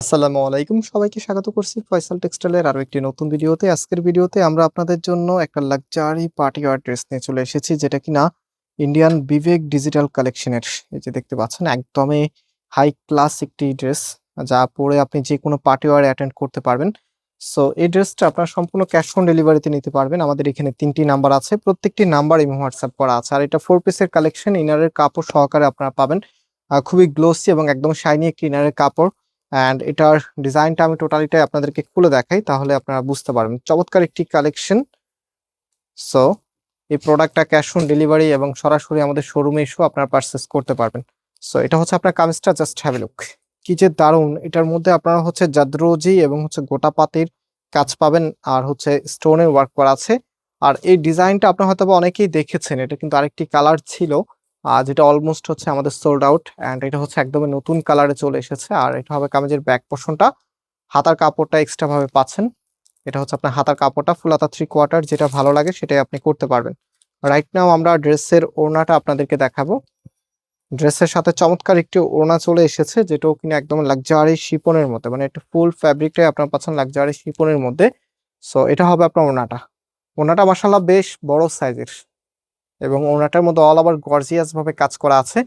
আসসালামু আলাইকুম, সবাইকে স্বাগত করছি ফয়সাল টেক্সটাইলের আরো একটি নতুন ভিডিওতে। আজকের ভিডিওতে আমরা আপনাদের জন্য একটা লাক্সারি পার্টি ওয়্যার ড্রেস নিয়ে চলে এসেছি, যেটা কিনা ইন্ডিয়ান বিবেক ডিজিটাল কালেকশনের। এই যে দেখতে পাচ্ছেন, একদমই হাই ক্লাস একটি ড্রেস, যা পরে আপনি যে কোনো পার্টি ওয়্যার অ্যাটেন্ড করতে পারবেন। সো এই ড্রেসটা আপনার সম্পূর্ণ ক্যাশ অন ডেলিভারিতে নিতে পারবেন। আমাদের এখানে 3টি নাম্বার আছে, প্রত্যেকটি নাম্বার ইমো হোয়াটসঅ্যাপ করা আছে। আর এটা 4 পিসের কালেকশন, ইনারের কাপড় সহকারে আপনারা পাবেন। খুবই গ্লোসি এবং একদম শাইনি একটি ইনারের কাপড়। অ্যান্ড এটার ডিজাইনটা আমি টোটালিটাই আপনাদেরকে খুলে দেখাই, তাহলে আপনারা বুঝতে পারবেন। চমৎকার একটি কালেকশন। সো এই প্রোডাক্টটা ক্যাশ অন ডেলিভারি এবং সরাসরি আমাদের শোরুমে এসেও আপনারা পারচেস করতে পারবেন। সো এটা হচ্ছে আপনার কামিজটা, জাস্ট হ্যাভ এ লুক। কি যে দারুণ! এটার মধ্যে আপনারা হচ্ছে জাদরোজি এবং হচ্ছে গোটা পাতির কাজ পাবেন, আর হচ্ছে স্টোনের ওয়ার্ক করা আছে। আর এই ডিজাইনটা আপনারা হয়তো বা অনেকেই দেখেছেন, এটা কিন্তু আরেকটি কালার ছিল, যেটা অলমোস্ট হচ্ছে আমাদের সোল্ড আউট। অ্যান্ড এটা হচ্ছে একদমই নতুন কালারে চলে এসেছে। আর এটা হবে কামিজের ব্যাক পোর্শনটা। হাতার কাপড়টা এক্সট্রা ভাবে পাচ্ছেন। এটা হচ্ছে আপনার হাতার কাপড়টা ফুল হাতা 3/4, যেটা ভালো লাগে সেটাই আপনি করতে পারবেন। রাইট নাও আমরা ড্রেসের ওড়নাটা আপনাদেরকে দেখাবো। ড্রেসের সাথে চমৎকার একটি ওড়না চলে এসেছে, যেটাও কিনা একদম লাক্সারি শিপনের মধ্যে, মানে একটা ফুল ফ্যাব্রিকটাই আপনার পাচ্ছেন লাক্সারি শিপনের মধ্যে। সো এটা হবে আপনার ওড়নাটা। ওড়নাটা মাশাআল্লাহ বেশ বড় সাইজের, এবং ওড়নাটার মধ্যে অল ওভার গর্জিয়াস ভাবে কাজ করা আছে।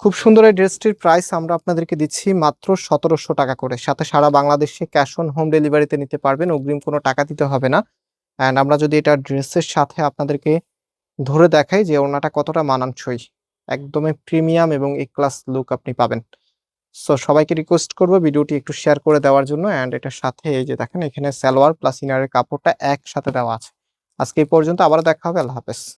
খুব সুন্দর এই ড্রেসটির প্রাইস আমরা আপনাদেরকে দিচ্ছি মাত্র 1700 টাকা করে। সাথে সারা বাংলাদেশে ক্যাশ অন হোম ডেলিভারিতে নিতে পারবেন, অগ্রিম কোনো টাকা দিতে হবে না। অ্যান্ড আমরা যদি এটা ড্রেসের সাথে আপনাদেরকে ধরে দেখাই যে ওড়নাটা কতটা মানানসই, একদমই প্রিমিয়াম এবং এ ক্লাস লুক আপনি পাবেন। সো সবাইকে রিকোয়েস্ট করব ভিডিওটি একটু শেয়ার করে দেওয়ার জন্য। অ্যান্ড এটার সাথে এই যে দেখেন, এখানে সালোয়ার প্লাস ইনারের কাপড়টা একসাথে দেওয়া আছে। আজকে এই পর্যন্ত, আবার দেখা হবে। আল্লাহ হাফেজ।